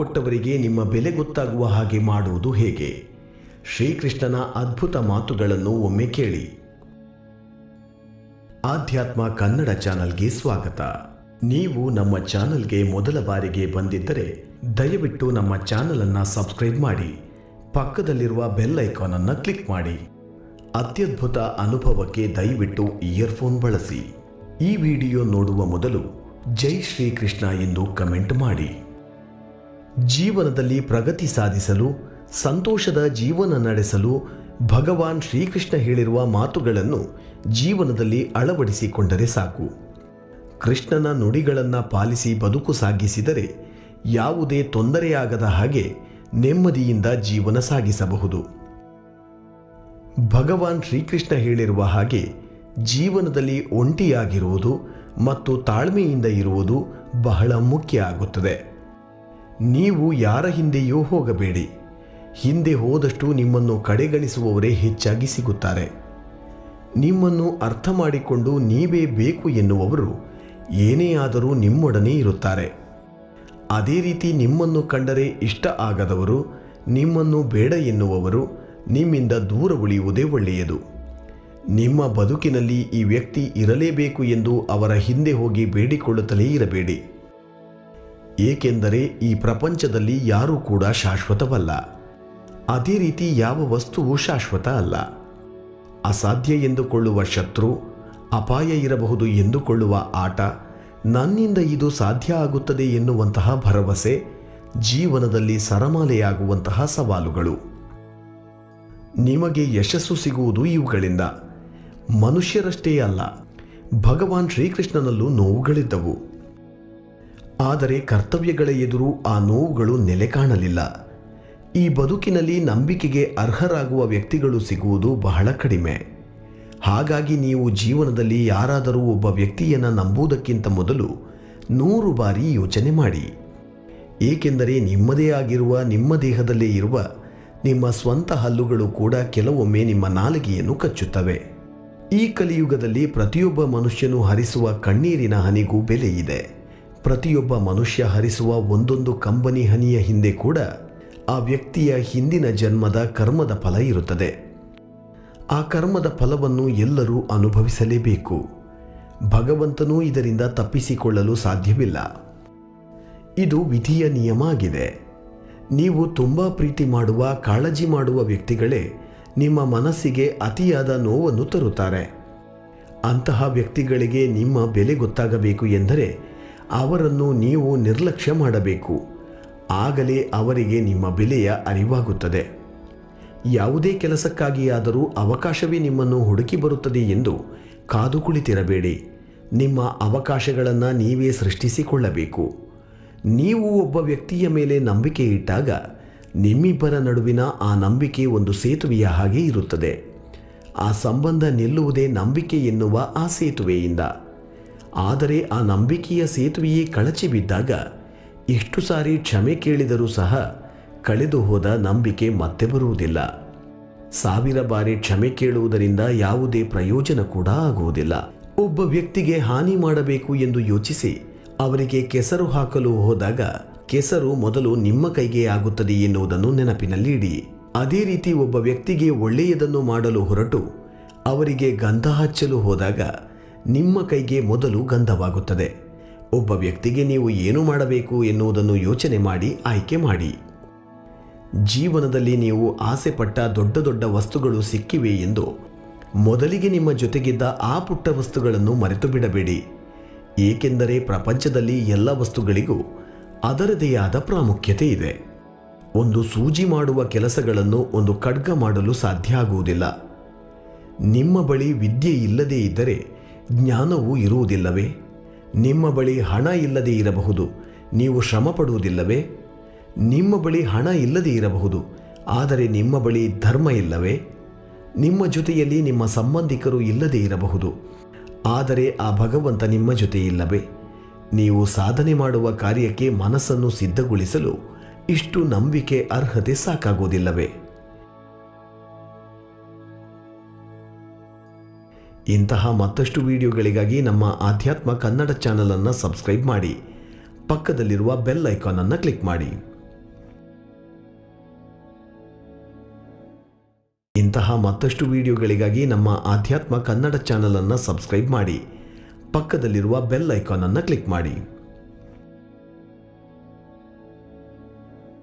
ಕೊಟ್ಟವರಿಗೆ ನಿಮ್ಮ ಬೆಲೆ ಗೊತ್ತಾಗುವ ಹಾಗೆ ಮಾಡುವುದು ಹೇಗೆ? ಶ್ರೀಕೃಷ್ಣನ ಅದ್ಭುತ ಮಾತುಗಳನ್ನು ಒಮ್ಮೆ ಕೇಳಿ. ಆಧ್ಯಾತ್ಮ ಕನ್ನಡ ಚಾನಲ್ಗೆ ಸ್ವಾಗತ. ನೀವು ನಮ್ಮ ಚಾನಲ್ಗೆ ಮೊದಲ ಬಾರಿಗೆ ಬಂದಿದ್ದರೆ ದಯವಿಟ್ಟು ನಮ್ಮ ಚಾನಲ್ ಅನ್ನು ಸಬ್ಸ್ಕ್ರೈಬ್ ಮಾಡಿ, ಪಕ್ಕದಲ್ಲಿರುವ ಬೆಲ್ ಐಕಾನ್ ಅನ್ನು ಕ್ಲಿಕ್ ಮಾಡಿ. ಅತ್ಯದ್ಭುತ ಅನುಭವಕ್ಕೆ ದಯವಿಟ್ಟು ಇಯರ್ಫೋನ್ ಬಳಸಿ. ಈ ವಿಡಿಯೋ ನೋಡುವ ಮೊದಲು ಜೈ ಶ್ರೀಕೃಷ್ಣ ಎಂದು ಕಮೆಂಟ್ ಮಾಡಿ. ಜೀವನದಲ್ಲಿ ಪ್ರಗತಿ ಸಾಧಿಸಲು, ಸಂತೋಷದ ಜೀವನ ನಡೆಸಲು ಭಗವಾನ್ ಶ್ರೀಕೃಷ್ಣ ಹೇಳಿರುವ ಮಾತುಗಳನ್ನು ಜೀವನದಲ್ಲಿ ಅಳವಡಿಸಿಕೊಂಡರೆ ಸಾಕು. ಕೃಷ್ಣನ ನುಡಿಗಳನ್ನು ಪಾಲಿಸಿ ಬದುಕು ಸಾಗಿಸಿದರೆ ಯಾವುದೇ ತೊಂದರೆಯಾಗದ ಹಾಗೆ ನೆಮ್ಮದಿಯಿಂದ ಜೀವನ ಸಾಗಿಸಬಹುದು. ಭಗವಾನ್ ಶ್ರೀಕೃಷ್ಣ ಹೇಳಿರುವ ಹಾಗೆ ಜೀವನದಲ್ಲಿ ಒಂಟಿಯಾಗಿರುವುದು ಮತ್ತು ತಾಳ್ಮೆಯಿಂದ ಇರುವುದು ಬಹಳ ಮುಖ್ಯ ಆಗುತ್ತದೆ. ನೀವು ಯಾರ ಹಿಂದೆಯೂ ಹೋಗಬೇಡಿ. ಹಿಂದೆ ಹೋದಷ್ಟು ನಿಮ್ಮನ್ನು ಕಡೆಗಣಿಸುವವರೇ ಹೆಚ್ಚಾಗಿ ಸಿಗುತ್ತಾರೆ. ನಿಮ್ಮನ್ನು ಅರ್ಥ ಮಾಡಿಕೊಂಡು ನೀವೇ ಬೇಕು ಎನ್ನುವವರು ಏನೇ ಆದರೂ ನಿಮ್ಮೊಡನೆ ಇರುತ್ತಾರೆ. ಅದೇ ರೀತಿ ನಿಮ್ಮನ್ನು ಕಂಡರೆ ಇಷ್ಟ ಆಗದವರು, ನಿಮ್ಮನ್ನು ಬೇಡ ಎನ್ನುವವರು ನಿಮ್ಮಿಂದ ದೂರ ಉಳಿಯುವುದೇ ಒಳ್ಳೆಯದು. ನಿಮ್ಮ ಬದುಕಿನಲ್ಲಿ ಈ ವ್ಯಕ್ತಿ ಇರಲೇಬೇಕು ಎಂದು ಅವರ ಹಿಂದೆ ಹೋಗಿ ಬೇಡಿಕೊಳ್ಳುತ್ತಲೇ ಇರಬೇಡಿ. ಏಕೆಂದರೆ ಈ ಪ್ರಪಂಚದಲ್ಲಿ ಯಾರೂ ಕೂಡ ಶಾಶ್ವತವಲ್ಲ. ಅದೇ ರೀತಿ ಯಾವ ವಸ್ತುವು ಶಾಶ್ವತ ಅಲ್ಲ. ಅಸಾಧ್ಯ ಎಂದುಕೊಳ್ಳುವ ಶತ್ರು, ಅಪಾಯ ಇರಬಹುದು ಎಂದುಕೊಳ್ಳುವ ಆಟ, ನನ್ನಿಂದ ಇದು ಸಾಧ್ಯ ಆಗುತ್ತದೆ ಎನ್ನುವಂತಹ ಭರವಸೆ ಜೀವನದಲ್ಲಿ ಸರಮಾಲೆಯಾಗುವಂತಹ ಸವಾಲುಗಳು. ನಿಮಗೆ ಯಶಸ್ಸು ಸಿಗುವುದು ಇವುಗಳಿಂದ. ಮನುಷ್ಯರಷ್ಟೇ ಅಲ್ಲ, ಭಗವಾನ್ ಶ್ರೀಕೃಷ್ಣನಲ್ಲೂ ನೋವುಗಳಿದ್ದವು. ಆದರೆ ಕರ್ತವ್ಯಗಳ ಎದುರು ಆ ನೋವುಗಳು ನೆಲೆ ಕಾಣಲಿಲ್ಲ. ಈ ಬದುಕಿನಲ್ಲಿ ನಂಬಿಕೆಗೆ ಅರ್ಹರಾಗುವ ವ್ಯಕ್ತಿಗಳು ಸಿಗುವುದು ಬಹಳ ಕಡಿಮೆ. ಹಾಗಾಗಿ ನೀವು ಜೀವನದಲ್ಲಿ ಯಾರಾದರೂ ಒಬ್ಬ ವ್ಯಕ್ತಿಯನ್ನು ನಂಬುವುದಕ್ಕಿಂತ ಮೊದಲು 100 ಬಾರಿ ಯೋಚನೆ ಮಾಡಿ. ಏಕೆಂದರೆ ನಿಮ್ಮದೇ ಆಗಿರುವ, ನಿಮ್ಮ ದೇಹದಲ್ಲೇ ಇರುವ ನಿಮ್ಮ ಸ್ವಂತ ಹಲ್ಲುಗಳು ಕೂಡ ಕೆಲವೊಮ್ಮೆ ನಿಮ್ಮ ನಾಲಿಗೆಯನ್ನು ಕಚ್ಚುತ್ತವೆ. ಈ ಕಲಿಯುಗದಲ್ಲಿ ಪ್ರತಿಯೊಬ್ಬ ಮನುಷ್ಯನು ಹರಿಸುವ ಕಣ್ಣೀರಿನ ಹನಿಗೂ ಬೆಲೆ ಇದೆ. ಪ್ರತಿಯೊಬ್ಬ ಮನುಷ್ಯ ಹರಿಸುವ ಒಂದೊಂದು ಕಂಬನಿ ಹನಿಯ ಹಿಂದೆ ಕೂಡ ಆ ವ್ಯಕ್ತಿಯ ಹಿಂದಿನ ಜನ್ಮದ ಕರ್ಮದ ಫಲ ಇರುತ್ತದೆ. ಆ ಕರ್ಮದ ಫಲವನ್ನು ಎಲ್ಲರೂ ಅನುಭವಿಸಲೇಬೇಕು. ಭಗವಂತನೂ ಇದರಿಂದ ತಪ್ಪಿಸಿಕೊಳ್ಳಲು ಸಾಧ್ಯವಿಲ್ಲ. ಇದು ವಿಧಿಯ ನಿಯಮ ಆಗಿದೆ. ನೀವು ತುಂಬ ಪ್ರೀತಿ ಮಾಡುವ, ಕಾಳಜಿ ಮಾಡುವ ವ್ಯಕ್ತಿಗಳೇ ನಿಮ್ಮ ಮನಸ್ಸಿಗೆ ಅತಿಯಾದ ನೋವನ್ನು ತರುತ್ತಾರೆ. ಅಂತಹ ವ್ಯಕ್ತಿಗಳಿಗೆ ನಿಮ್ಮ ಬೆಲೆ ಗೊತ್ತಾಗಬೇಕು ಎಂದರೆ ಅವರನ್ನು ನೀವು ನಿರ್ಲಕ್ಷ್ಯ ಮಾಡಬೇಕು. ಆಗಲೇ ಅವರಿಗೆ ನಿಮ್ಮ ಬೆಲೆಯ ಅರಿವಾಗುತ್ತದೆ. ಯಾವುದೇ ಕೆಲಸಕ್ಕಾಗಿಯಾದರೂ ಅವಕಾಶವೇ ನಿಮ್ಮನ್ನು ಹುಡುಕಿ ಬರುತ್ತದೆ ಎಂದು ಕಾದು ಕುಳಿತಿರಬೇಡಿ. ನಿಮ್ಮ ಅವಕಾಶಗಳನ್ನು ನೀವೇ ಸೃಷ್ಟಿಸಿಕೊಳ್ಳಬೇಕು. ನೀವು ಒಬ್ಬ ವ್ಯಕ್ತಿಯ ಮೇಲೆ ನಂಬಿಕೆ ಇಟ್ಟಾಗ ನಿಮ್ಮಿಬ್ಬರ ನಡುವಿನ ಆ ನಂಬಿಕೆ ಒಂದು ಸೇತುವೆಯ ಹಾಗೆ ಇರುತ್ತದೆ. ಆ ಸಂಬಂಧ ನಿಲ್ಲುವುದೇ ನಂಬಿಕೆ ಎನ್ನುವ ಆ ಸೇತುವೆಯಿಂದ. ಆದರೆ ಆ ನಂಬಿಕೆಯ ಸೇತುವೆಯೇ ಕಳಚಿ ಬಿದ್ದಾಗ ಎಷ್ಟು ಸಾರಿ ಕ್ಷಮೆ ಕೇಳಿದರೂ ಸಹ ಕಳೆದು ಹೋದ ನಂಬಿಕೆ ಮತ್ತೆ ಬರುವುದಿಲ್ಲ. 1000 ಬಾರಿ ಕ್ಷಮೆ ಕೇಳುವುದರಿಂದ ಯಾವುದೇ ಪ್ರಯೋಜನ ಕೂಡ ಆಗುವುದಿಲ್ಲ. ಒಬ್ಬ ವ್ಯಕ್ತಿಗೆ ಹಾನಿ ಮಾಡಬೇಕು ಎಂದು ಯೋಚಿಸಿ ಅವರಿಗೆ ಕೆಸರು ಹಾಕಲು ಹೋದಾಗ ಕೆಸರು ಮೊದಲು ನಿಮ್ಮ ಕೈಗೆ ಆಗುತ್ತದೆ ಎನ್ನುವುದನ್ನು ನೆನಪಿನಲ್ಲಿ ಇಡಿ. ಅದೇ ರೀತಿ ಒಬ್ಬ ವ್ಯಕ್ತಿಗೆ ಒಳ್ಳೆಯದನ್ನು ಮಾಡಲು ಹೊರಟು ಅವರಿಗೆ ಗಂಧ ಹಚ್ಚಲು ಹೋದಾಗ ನಿಮ್ಮ ಕೈಗೆ ಮೊದಲು ಗಂಧವಾಗುತ್ತದೆ. ಒಬ್ಬ ವ್ಯಕ್ತಿಗೆ ನೀವು ಏನು ಮಾಡಬೇಕು ಎನ್ನುವುದನ್ನು ಯೋಚನೆ ಮಾಡಿ ಆಯ್ಕೆ ಮಾಡಿ. ಜೀವನದಲ್ಲಿ ನೀವು ಆಸೆ ಪಟ್ಟ ದೊಡ್ಡ ದೊಡ್ಡ ವಸ್ತುಗಳು ಸಿಕ್ಕಿವೆ ಎಂದು ಮೊದಲಿಗೆ ನಿಮ್ಮ ಜೊತೆಗಿದ್ದ ಆ ಪುಟ್ಟ ವಸ್ತುಗಳನ್ನು ಮರೆತು ಬಿಡಬೇಡಿ. ಏಕೆಂದರೆ ಪ್ರಪಂಚದಲ್ಲಿ ಎಲ್ಲ ವಸ್ತುಗಳಿಗೂ ಅದರದೇ ಆದ ಪ್ರಾಮುಖ್ಯತೆ ಇದೆ. ಒಂದು ಸೂಜಿ ಮಾಡುವ ಕೆಲಸಗಳನ್ನು ಒಂದು ಖಡ್ಗ ಮಾಡಲು ಸಾಧ್ಯ ಆಗುವುದಿಲ್ಲ. ನಿಮ್ಮ ಬಳಿ ವಿದ್ಯೆ ಇಲ್ಲದೇ ಇದ್ದರೆ ಜ್ಞಾನವೂ ಇರುವುದಿಲ್ಲವೇ? ನಿಮ್ಮ ಬಳಿ ಹಣ ಇಲ್ಲದೇ ಇರಬಹುದು, ನೀವು ಶ್ರಮ ಪಡುವುದಿಲ್ಲವೇ? ನಿಮ್ಮ ಬಳಿ ಹಣ ಇಲ್ಲದೇ ಇರಬಹುದು, ಆದರೆ ನಿಮ್ಮ ಬಳಿ ಧರ್ಮ ಇಲ್ಲವೇ? ನಿಮ್ಮ ಜೊತೆಯಲ್ಲಿ ನಿಮ್ಮ ಸಂಬಂಧಿಕರು ಇಲ್ಲದೇ ಇರಬಹುದು, ಆದರೆ ಆ ಭಗವಂತ ನಿಮ್ಮ ಜೊತೆ ಇಲ್ಲವೇ? ನೀವು ಸಾಧನೆ ಮಾಡುವ ಕಾರ್ಯಕ್ಕೆ ಮನಸ್ಸನ್ನು ಸಿದ್ಧಗೊಳಿಸಲು ಇಷ್ಟು ನಂಬಿಕೆ, ಅರ್ಹತೆ ಸಾಕಾಗುವುದಿಲ್ಲವೇ? ಇಂತಹ ಮತ್ತಷ್ಟು ವಿಡಿಯೋಗಳಿಗಾಗಿ ನಮ್ಮ ಆಧ್ಯಾತ್ಮ ಕನ್ನಡ ಚಾನಲ್ ಅನ್ನು ಸಬ್ಸ್ಕ್ರೈಬ್ ಮಾಡಿ, ಪಕ್ಕದಲ್ಲಿರುವ ಬೆಲ್ ಐಕಾನ್ ಅನ್ನು ಕ್ಲಿಕ್ ಮಾಡಿ. ಇಂತಹ ಮತ್ತಷ್ಟು ವಿಡಿಯೋಗಳಿಗಾಗಿ ನಮ್ಮ ಆಧ್ಯಾತ್ಮ ಕನ್ನಡ ಚಾನಲನ್ನು ಸಬ್ಸ್ಕ್ರೈಬ್ ಮಾಡಿ, ಪಕ್ಕದಲ್ಲಿರುವ ಬೆಲ್ ಐಕಾನ್ ಅನ್ನು ಕ್ಲಿಕ್ ಮಾಡಿ.